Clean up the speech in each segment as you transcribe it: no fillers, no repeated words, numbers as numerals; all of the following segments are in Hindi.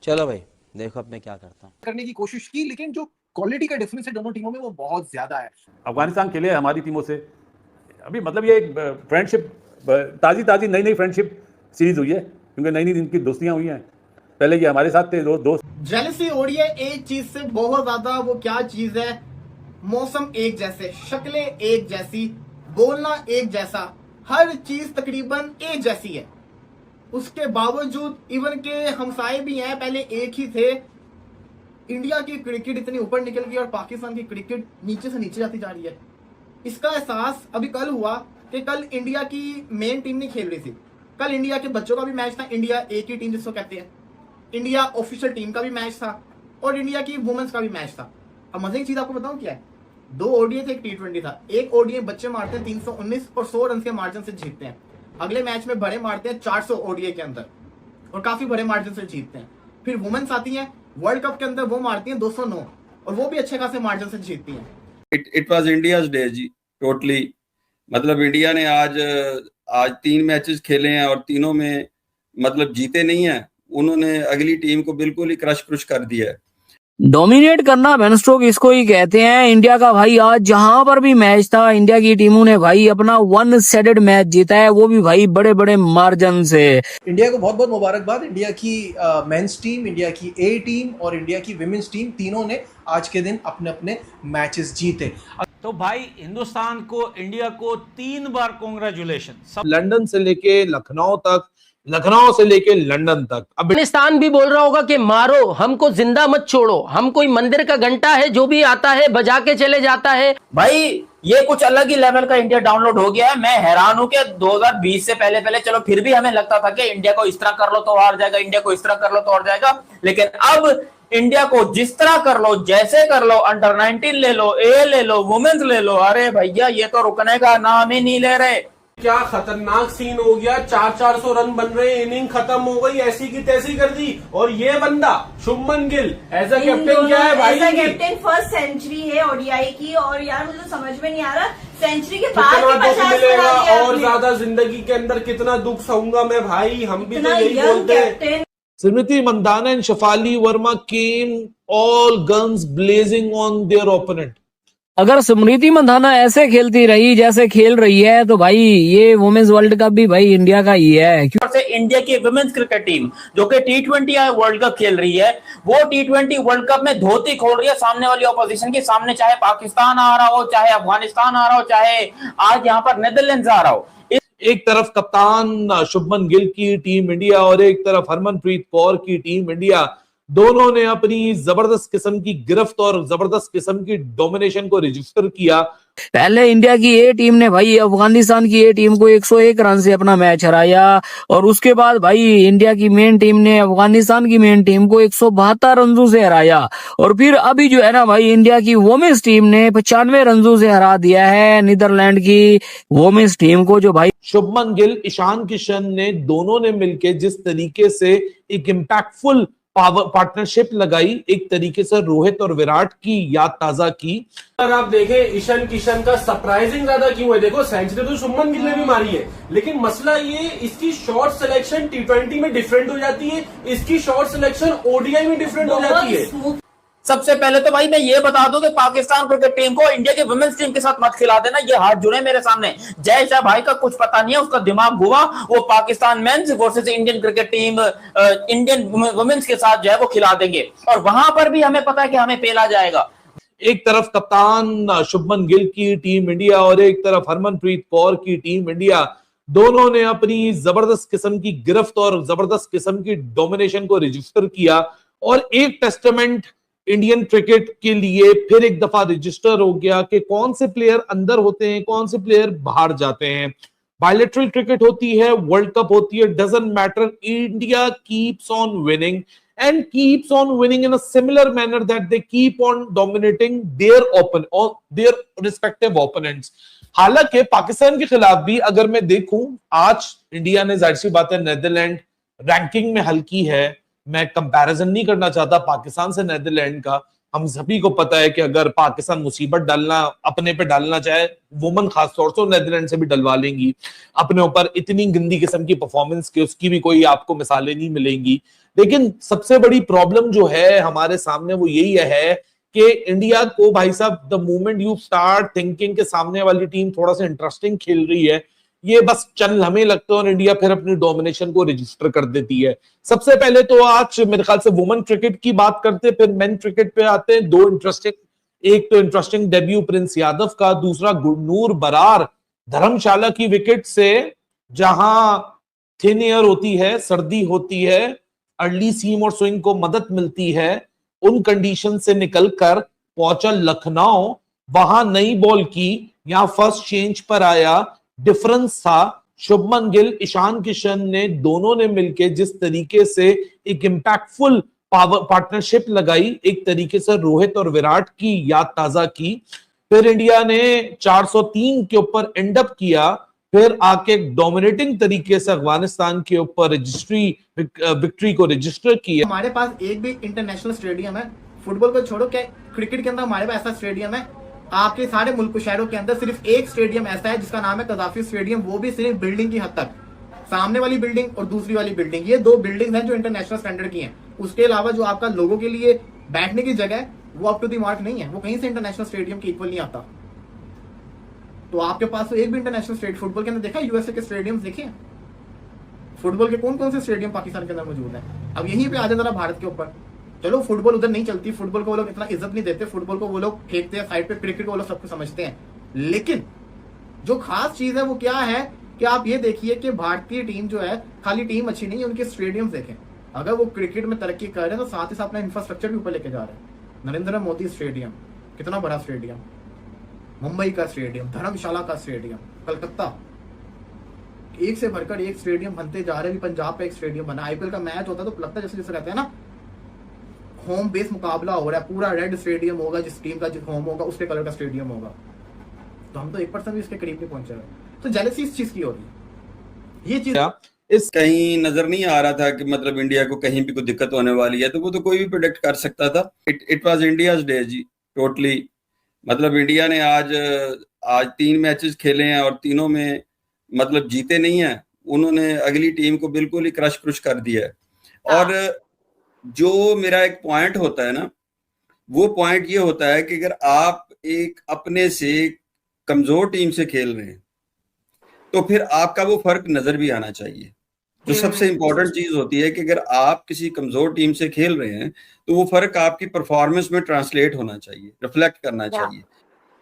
चलो भाई देखो अब मैं क्या करता हूँ। करने की कोशिश की, लेकिन जो क्वालिटी का डिफरेंस है दोनों टीमों में वो बहुत ज्यादा है। अफगानिस्तान खेले हमारी टीमों से अभी, मतलब ये एक फ्रेंडशिप, ताजी ताजी नई नई फ्रेंडशिप सीरीज हुई है, क्योंकि नई नई इनकी दोस्तियां हुई हैं। पहले ये हमारे साथ थे दोस्त। जेलसी हो रही है एक चीज से बहुत ज्यादा। वो क्या चीज है? मौसम एक जैसे, शक्लें एक जैसी, बोलना एक जैसा, हर चीज तकरीबन एक जैसी है। उसके बावजूद इवन के हमसाए भी हैं, पहले एक ही थे। इंडिया की क्रिकेट इतनी ऊपर निकल गई और पाकिस्तान की क्रिकेट नीचे से नीचे जाती जा रही है। इसका एहसास अभी कल हुआ कि कल इंडिया की मेन टीम नहीं खेल रही थी। कल इंडिया के बच्चों का भी मैच था, इंडिया एक ही टीम जिसको कहते हैं, इंडिया ऑफिशियल टीम का भी मैच था और इंडिया की वुमेन्स का भी मैच था। अब मजे की चीज आपको बताऊं क्या है? 2 ओडीआई थे, एक T20 था। एक ओडीआई बच्चे मारते हैं 319 और 100 रन के मार्जिन से जीतते हैं। अगले मैच में बड़े मारते हैं 400 ओडीआई के अंदर और काफी बड़े मार्जिन से जीतते हैं। फिर वुमेन्स आती हैं वर्ल्ड कप के अंदर, वो मारती हैं 209 और वो भी अच्छे खासे मार्जिन से जीतती हैं। इट वाज इंडियाज डे जी, टोटली। मतलब इंडिया ने आज 3 मैचेस खेले हैं और तीनों में मतलब जीते नहीं है। उन्होंने अगली टीम को बिल्कुल ही क्रश कर दिया है। डोमिनेट करना मेन स्ट्रोक इसको ही कहते हैं। इंडिया का भाई आज जहां पर भी मैच था, इंडिया की टीमों ने भाई अपना 1 साइडेड मैच जीता है, वो भी भाई बड़े बड़े मार्जिन से। इंडिया को बहुत बहुत मुबारकबाद। इंडिया की मेंस टीम, इंडिया की ए टीम और इंडिया की विमेंस टीम, तीनों ने आज के दिन अपने अपने मैचेस जीते। तो भाई हिंदुस्तान को, इंडिया को 3 बार कॉन्ग्रेचुलेशन। लंदन से लेके लखनऊ तक, लखनऊ से लेके लंदन तक। अफगानिस्तान भी बोल रहा होगा कि मारो हमको, जिंदा मत छोड़ो, हम कोई मंदिर का घंटा है, जो भी आता है बजा के चले जाता है। भाई ये कुछ अलग ही लेवल का इंडिया डाउनलोड हो गया है। मैं हैरान हूं कि 2020 से पहले चलो फिर भी हमें लगता था कि इंडिया को इस तरह कर लो तो हार जाएगा, इंडिया को इस तरह कर लो तो हार जाएगा, लेकिन अब इंडिया को जिस तरह कर लो, जैसे कर लो, अंडर 19 ले लो, ए ले लो, वुमेन्स ले लो, अरे भैया ये तो रुकने का नाम ही नहीं ले रहे। क्या खतरनाक सीन हो गया। 400 रन बन रहे, इनिंग खत्म हो गई, ऐसी की तैसी कर दी। और ये बंदा Shubman Gill as a captain क्या है भाई? कैप्टन फर्स्ट सेंचुरी है ओडीआई की, और यार मुझे समझ में नहीं आ रहा सेंचुरी के बाद कितना दुख मिलेगा और ज्यादा जिंदगी के अंदर कितना दुख सहूंगा मैं भाई। हम भी तो यही बोलते हैं। Smriti Mandhana and Shafali Verma came all guns blazing on their opponent. अगर स्मृति मंदाना ऐसे खेलती रही जैसे खेल रही है तो भाई ये वुमेन्स वर्ल्ड कप भी भाई इंडिया का ही है। इंडिया की वुमेन्स क्रिकेट टीम जो कि T20 वर्ल्ड कप खेल रही है, वो T20 वर्ल्ड कप में धोती खोल रही है सामने वाली ऑपोजिशन के सामने, चाहे पाकिस्तान आ रहा हो, चाहे अफगानिस्तान आ रहा हो, चाहे आज यहाँ पर नेदरलैंड्स आ रहा हो। एक तरफ कप्तान शुभमन गिल की टीम इंडिया और एक तरफ हरमनप्रीत कौर की टीम इंडिया, दोनों ने अपनी जबरदस्त किस्म की गिरफ्त और जबरदस्त किस्म की डोमिनेशन को रजिस्टर किया। पहले इंडिया की ए टीम ने भाई अफगानिस्तान की ए टीम को 101 रन से अपना मैच हराया और उसके बाद भाई इंडिया की मेन टीम ने अफगानिस्तान की मेन टीम को 172 रनों से हराया और फिर अभी जो है ना भाई इंडिया की वुमेन्स टीम ने 95 रनों से हरा दिया है नीदरलैंड की वुमेन्स टीम को। जो भाई शुभमन गिल, ईशान किशन ने, दोनों ने मिलकर जिस तरीके से एक इम्पैक्टफुल पार्टनरशिप लगाई, एक तरीके से रोहित और विराट की याद ताजा की। अगर आप देखें ईशान किशन का सरप्राइजिंग ज्यादा क्यों है, देखो सेंचुरी तो शुभमन गिल ने भी मारी है, लेकिन मसला ये इसकी शॉट सिलेक्शन T20 में डिफरेंट हो जाती है, इसकी शॉट सिलेक्शन ओडीआई में डिफरेंट हो जाती है। सबसे पहले तो भाई मैं ये बता दूं कि पाकिस्तान क्रिकेट टीम को इंडिया के वुमेन्स टीम के साथ मत खिला देना। ये हाथ जुड़े मेरे सामने, जय शाह भाई का कुछ पता नहीं है, उसका दिमाग घुमा। वो Pakistan men's versus Indian cricket team, Indian women's के साथ जो है वो खिला देंगे और वहां पर भी हमें पता है कि हमें पेला जाएगा। एक तरफ कप्तान शुभमन गिल की टीम इंडिया और एक तरफ हरमनप्रीत कौर की टीम इंडिया, दोनों ने अपनी जबरदस्त किस्म की गिरफ्त और जबरदस्त किस्म की डोमिनेशन को रजिस्टर किया और एक टेस्टामेंट इंडियन क्रिकेट के लिए फिर एक दफा रजिस्टर हो गया कि कौन से प्लेयर अंदर होते हैं, कौन से प्लेयर बाहर जाते हैं। बायलैटरल क्रिकेट होती है, वर्ल्ड कप होती है, doesn't matter, India keeps on winning and keeps on winning in a similar manner that they keep on dominating their respective opponents. हालांकि पाकिस्तान के खिलाफ भी अगर मैं देखूं, आज इंडिया ने जाहिर सी बात है नेदरलैंड रैंकिंग में हल्की है। मैं कंपैरिजन नहीं करना चाहता पाकिस्तान से नेदरलैंड का। हम सभी को पता है कि अगर पाकिस्तान मुसीबत डालना अपने पे डालना चाहे, वुमन खासतौर से नेदरलैंड से भी डलवा लेंगी अपने ऊपर। इतनी गंदी किस्म की परफॉर्मेंस की उसकी भी कोई आपको मिसालें नहीं मिलेंगी। लेकिन सबसे बड़ी प्रॉब्लम जो है हमारे सामने वो यही है कि इंडिया को भाई साहब the moment you start thinking के सामने वाली टीम थोड़ा सा इंटरेस्टिंग खेल रही है, ये बस चल हमें लगता है और इंडिया फिर अपनी डोमिनेशन को रजिस्टर कर देती है। सबसे पहले तो आज मेरे ख्याल से वुमेन क्रिकेट की बात करते, फिर मेन क्रिकेट पे आते हैं। दो इंटरेस्टिंग, एक तो इंटरेस्टिंग डेब्यू प्रिंस यादव का, दूसरा गुरनूर बरार धर्मशाला की विकेट से, जहां थिन एयर होती है, सर्दी होती है, अर्ली सीम और स्विंग को मदद मिलती है, उन कंडीशन से निकलकर पहुंचा लखनऊ, वहां नई बॉल की, यहां फर्स्ट चेंज पर आया, डिफरेंस था। शुभमन गिल, ईशान किशन ने, दोनों ने मिलकर जिस तरीके से एक इंपैक्टफुल पार्टनरशिप लगाई, एक तरीके से रोहित और विराट की याद ताजा की, फिर इंडिया ने 403 के ऊपर एंड अप किया, फिर आके डोमिनेटिंग तरीके से अफगानिस्तान के ऊपर विक्ट्री को रजिस्टर किया। हमारे पास एक भी इंटरनेशनल स्टेडियम है, फुटबॉल को छोड़ो, क्या क्रिकेट के अंदर हमारे पास ऐसा स्टेडियम है? आपके सारे मुल्क शहरों के अंदर सिर्फ एक स्टेडियम ऐसा है जिसका नाम है कदाफी स्टेडियम, वो भी सिर्फ बिल्डिंग की हद तक, सामने वाली बिल्डिंग और दूसरी वाली बिल्डिंग, ये दो बिल्डिंग हैं जो इंटरनेशनल स्टैंडर्ड की हैं। उसके अलावा जो आपका लोगों के लिए बैठने की जगह है वो अप टू द मार्क नहीं है, वो कहीं से इंटरनेशनल स्टेडियम के इक्वल नहीं आता। तो आपके पास तो एक भी इंटरनेशनल स्टेडियम फुटबॉल के अंदर देखा, यूएसए के स्टेडियम देखे, फुटबॉल के कौन कौन से स्टेडियम पाकिस्तान के अंदर मौजूद है? अब यहीं पे आ जाए जरा भारत के ऊपर। चलो फुटबॉल उधर नहीं चलती, फुटबॉल को वो लोग इतना इज्जत नहीं देते, फुटबॉल को वो लोग फेंकते हैं साइड पे, क्रिकेट को वो लोग सब कुछ समझते हैं। लेकिन जो खास चीज है वो क्या है कि आप ये देखिए कि भारतीय टीम जो है, खाली टीम अच्छी नहीं है, उनके स्टेडियम देखें। अगर वो क्रिकेट में तरक्की कर रहे हैं तो साथ ही साथ अपना इंफ्रास्ट्रक्चर भी ऊपर लेके जा रहे हैं। नरेंद्र मोदी स्टेडियम, कितना बड़ा स्टेडियम, मुंबई का स्टेडियम, धर्मशाला का स्टेडियम, कलकत्ता, एक से भरकर एक स्टेडियम बनते जा रहे हैं। पंजाब का एक स्टेडियम बना, आईपीएल का मैच होता है तो लगता है जैसे जैसे रहते हैं ना, होम बेस मुकाबला हो रहा है, पूरा रेड स्टेडियम होगा, जिस टीम का जो होम होगा उसके कलर का स्टेडियम होगा। तो हम तो 1% भी इसके करीब नहीं पहुंचे रहे। तो जेलसी इस चीज की होगी, ये चीज इस कहीं नजर नहीं आ रहा था कि मतलब इंडिया को कहीं भी कोई दिक्कत होने वाली है, तो वो तो कोई भी प्रेडिक्ट कर सकता था। इट वाज इंडियाज डे जी, टोटली। मतलब इंडिया ने आज 3 मैचेस खेले हैं और तीनों में मतलब जीते नहीं हैं, उन्होंने अगली टीम को बिल्कुल ही क्रश कर दिया है। और जो मेरा एक पॉइंट होता है ना, वो पॉइंट ये होता है कि अगर आप एक अपने से कमजोर टीम से खेल रहे हैं तो फिर आपका वो फर्क नजर भी आना चाहिए। जो सबसे इंपॉर्टेंट चीज होती है कि अगर आप किसी कमजोर टीम से खेल रहे हैं तो वो फर्क आपकी परफॉर्मेंस में ट्रांसलेट होना चाहिए, रिफ्लेक्ट करना चाहिए।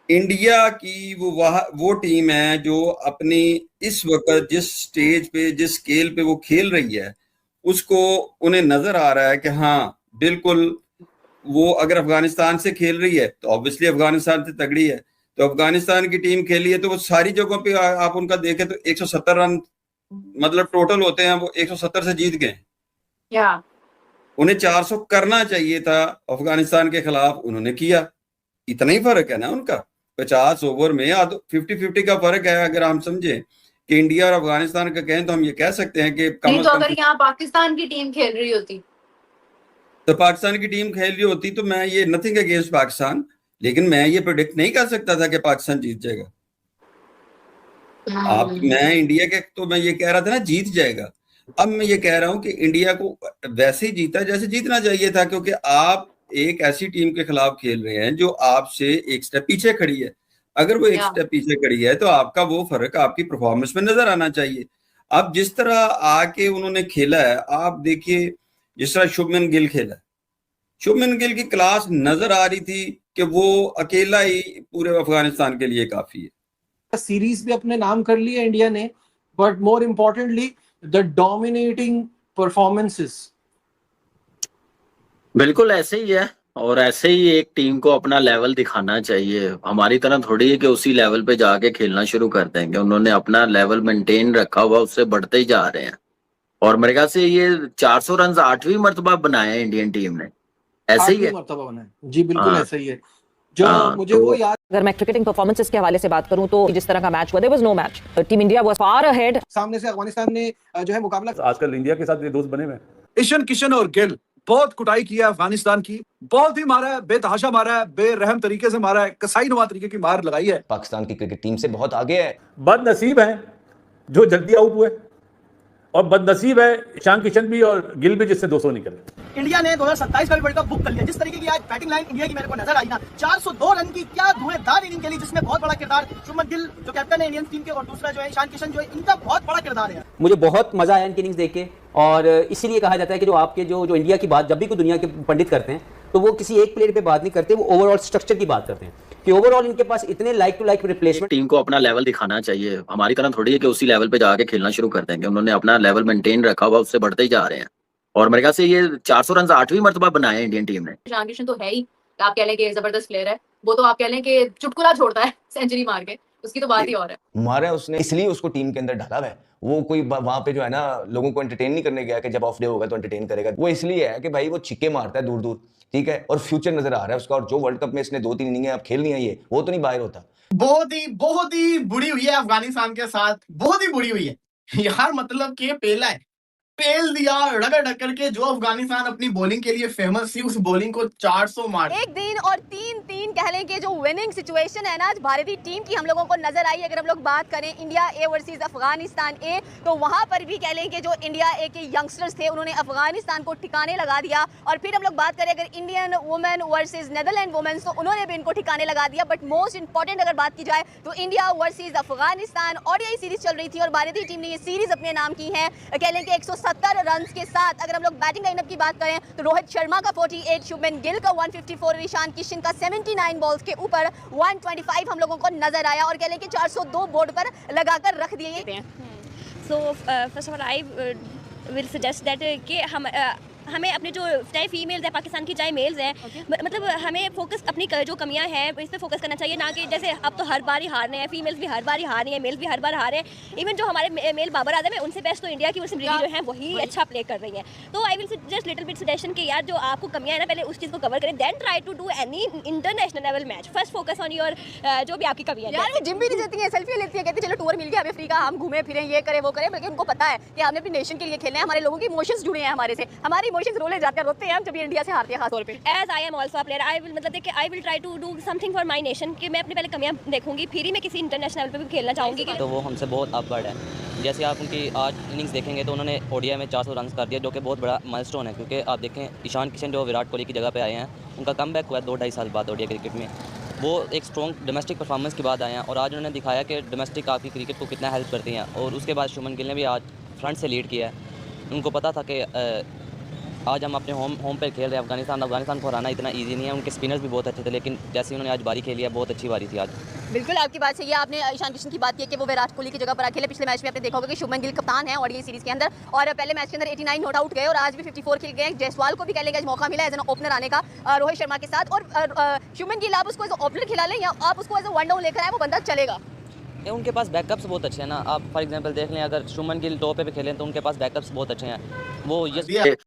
इंडिया की वो टीम है जो अपनी इस वक्त जिस स्टेज पे, जिस स्केल पे वो खेल रही है, उसको उन्हें नजर आ रहा है कि हाँ बिल्कुल, वो अगर अफगानिस्तान से खेल रही है तो ऑब्वियसली अफगानिस्तान से तगड़ी है, तो अफगानिस्तान की टीम खेली है तो वो सारी जगहों पे आप उनका देखें तो 170 रन मतलब टोटल होते हैं, वो 170 से जीत गए। उन्हें 400 करना चाहिए था अफगानिस्तान के खिलाफ, उन्होंने किया। इतना ही फर्क है ना उनका, 50 ओवर में 50-50 का फर्क है। अगर हम समझे कि इंडिया और अफगानिस्तान का कहें तो हम ये कह सकते हैं कि नहीं, तो अगर यहाँ पाकिस्तान की टीम खेल रही होती तो पाकिस्तान की टीम खेल रही होती तो मैं ये नथिंग अगेंस्ट पाकिस्तान, लेकिन मैं ये प्रेडिक्ट नहीं कर सकता था कि पाकिस्तान जीत जाएगा। मैं इंडिया के तो मैं ये कह रहा था ना जीत जाएगा। अब मैं ये कह रहा हूं कि इंडिया को वैसे ही जीता जैसे जीतना चाहिए था, क्योंकि आप एक ऐसी टीम के खिलाफ खेल रहे हैं जो आपसे एक स्टेप पीछे खड़ी है। अगर वो एक स्टेप पीछे खड़ी है तो आपका वो फर्क आपकी परफॉर्मेंस में नजर आना चाहिए। अब जिस तरह आके उन्होंने खेला है, आप देखिए जिस तरह शुभमन गिल खेला, शुभमन गिल की क्लास नजर आ रही थी कि वो अकेला ही पूरे अफगानिस्तान के लिए काफी है। सीरीज भी अपने नाम कर लिया इंडिया ने, but more importantly the dominating performances. बिल्कुल ऐसे ही है, और ऐसे ही एक टीम को अपना लेवल दिखाना चाहिए। हमारी तरह थोड़ी है कि उसी लेवल पे जाके खेलना शुरू कर देंगे। उन्होंने अपना लेवल मेंटेन रखा हुआ, उससे बढ़ते ही जा रहे हैं। और मेरे ख्याल से ये 400 रन 8वीं मरतबा बनाए हैं इंडियन टीम ने, ऐसे ही है जी, बिल्कुल ऐसा ही है। जो मुझे वो याद, अगर मैं क्रिकेटिंग परफॉर्मेंसेस के हवाले से बात करूं तो जिस तरह का मैच हुआ, there was no match, team India was far ahead. सामने से अफगानिस्तान ने जो है मुकाबला, आजकल इंडिया के साथ ये दोस्त बने हुए हैं। ईशान किशन और गिल बहुत कुटाई किया अफगानिस्तान की, बहुत ही मारा है, बेतहाशा मारा है, बेरहम तरीके से मारा है, कसाईनुमा तरीके की मार लगाई है। पाकिस्तान की क्रिकेट टीम से बहुत आगे है। बदनसीब है जो जल्दी आउट हुए। और बदनसीब है ईशान किशन भी और गिल भी जिससे 200 निकले। इंडिया ने 2027 का भी वर्ल्ड कप बुक कर लिया। जिस तरीके की आज बैटिंग लाइन इंडिया की मेरे को नजर आई ना, 402 रन की क्या धुएंधार इनिंग खेली, जिसमें बहुत बड़ा किरदार शुभमन गिल जो कैप्टन है इंडियन टीम के, और दूसरा जो है ईशान किशन जो है, इनका बहुत बड़ा किरदार है। मुझे बहुत मजा आया इनकी इनिंग्स देख के, और इसीलिए कहा जाता है कि जो आपके जो इंडिया की बात जब भी कोई दुनिया के पंडित करते हैं तो वो किसी एक प्लेयर पे बात नहीं करते, वो ओवरऑल स्ट्रक्चर की बात करते हैं कि ओवरऑल इनके पास इतने like to like replacement. Team को अपना लेवल दिखाना चाहिए, हमारी तरह थोड़ी है कि उसी लेवल पे जाके खेलना शुरू कर देंगे। उन्होंने अपना लेवल मेंटेन रखा हुआ, उससे बढ़ते ही जा रहे हैं, और मेरे ख्याल से ये 400 रन 8वीं मर्तबा बनाए हैं इंडियन टीम ने। ईशान किशन तो है ही, आप कह लें कि जबरदस्त प्लेयर है, वो तो आप कह लें कि चुटकुला छोड़ता है सेंचुरी मार के, उसकी तो बात ही और है। मारा उसने इसलिए उसको टीम के अंदर डाला हुआ है। वो कोई वहां पे जो है ना लोगों को एंटरटेन नहीं करने गया कि जब ऑफ डे होगा तो एंटरटेन करेगा। वो इसलिए है कि भाई वो छिक्के मारता है दूर दूर, ठीक है, और फ्यूचर नजर आ रहा है उसका, और जो वर्ल्ड कप में इसने 2-3 इनिंगें अब खेलनी है, ये वो तो नहीं बाहर होता। बहुत ही बुरी हुई है अफगानिस्तान के साथ, बहुत ही बुरी हुई है यार। मतलब कि पेला है, पेल दिया रगड़ रगड़ के। जो अफगानिस्तान अपनी बॉलिंग के लिए फेमस थी, उस बॉलिंग को 400 मार। एक दिन और 3-3 कह लें कि जो विनिंग सिचुएशन है ना आज भारतीय टीम की हम लोगों को नजर आई। अगर हम लोग बात करें इंडिया ए वर्सेस अफगानिस्तान ए, तो वहां पर भी कह लें कि जो इंडिया ए के यंगस्टर्स थे उन्होंने अफगानिस्तान को ठिकाने लगा दिया। और फिर हम लोग बात करें अगर Indian women versus Netherland women, तो उन्होंने भी इनको ठिकाने लगा दिया। बट मोस्ट इंपॉर्टेंट अगर बात की जाए तो India versus Afghanistan ODI series चल रही थी, और भारतीय टीम ने ये सीरीज अपने नाम की है। कह लें कि 170 रन के साथ। अगर हम लोग बैटिंग लाइनअप की बात करें तो रोहित शर्मा का 48, शुभमन गिल का 154 और ईशान किशन का 79 बॉल्स के ऊपर 125 हम लोगों को नजर आया, और कह लें कि 402 बोर्ड पर लगाकर रख दिए। So first of all I will suggest that कि हमें अपने जो चाहे फीमेल्स है पाकिस्तान की चाहे मेल्स हैं, मतलब हमें फोकस अपनी जो कमियां हैं इस पे फोकस करना चाहिए, ना कि जैसे अब तो हर बार ही हार रहे हैं, फीमेल्स भी हर बार ही हार रही हैं, मेल्स भी हर बार हार रहे हैं। इवन जो हमारे मेल बाबर आजम है उनसे बेस्ट तो इंडिया की सिमरन जो है वही अच्छा प्ले कर रही है। तो I will just little bit suggestion कि यार जो आपको कमियां है ना पहले उस चीज़ को कवर करें, then try to do any international level match. First focus on your जो भी आपकी कमियां यार वो जिम भी नहीं देती है, सेल्फी लेती है, कहती है चलो टूर मिल गया हमें फ्री का, हम घूमे फिरें, ये करें वो करें। बल्कि उनको पता है कि हमने अपनी नेशन के लिए खेलना है, हमारे लोगों के इमोशंस जुड़े हैं हमारे से, हमारे इमोशंस रोले जाते हैं, रोते हैं हम जब इंडिया से हारते हैं खास तौर पे। As I am also a player, I will मतलब कि I will try to do something for my nation, कि मैं अपनी पहले कमियां देखूंगी, फिर ही मैं किसी इंटरनेशनल लेवल पे भी खेलना चाहूंगी। तो वो हमसे बहुत अपवर्ड है। जैसे आप उनकी आज इनिंग्स देखेंगे तो उन्होंने ओडीआई में 400 रन कर दिया, जो कि बहुत बड़ा माइलस्टोन है। क्योंकि आप देखें ईशान किशन जो विराट कोहली की जगह पे आए हैं, उनका कमबैक हुआ है 2-2.5 साल बाद ओडीआई क्रिकेट में। वो एक स्ट्रॉन्ग डोमेस्टिक परफॉर्मेंस के बाद आए हैं, और आज उन्होंने दिखाया कि डोमेस्टिक आपकी क्रिकेट को कितना हेल्प करती हैं। और उसके बाद शुभमन गिल ने भी आज फ्रंट से लीड किया है। उनको पता था कि आज हम अपने होम पे खेल रहे हैं अफगानिस्तान को हराना इतना इजी नहीं है। उनके स्पिनर्स भी बहुत अच्छे थे, लेकिन जैसे उन्होंने आज बारी खेली है, बहुत अच्छी बारी थी आज। बिल्कुल आपकी बात सही है। आपने ईशान किशन की बात की कि वो विराट कोहली की जगह पर अकेले पिछले मैच में आपने देखा होगा कि शुभमन गिल कप्तान है ओडीआई सीरीज के अंदर, और पहले मैच के अंदर 89 नॉट आउट गए और आज भी 54 खेल गए। जयसवाल को भी कह लेंगे आज मौका मिला एज एन ओपनर आने का रोहित शर्मा के साथ। और शुभमन गिल आप उसको एज ओपनर खिला लें या आप उसको एज वन डाउन लेकर आए, वो बंदा चलेगा। उनके पास बैकअप्स बहुत अच्छे हैं ना। आप फॉर एग्जांपल देख लें, अगर शुभमन गिल टॉप पे खेलें तो उनके पास बैकअप्स बहुत अच्छे हैं। वो ये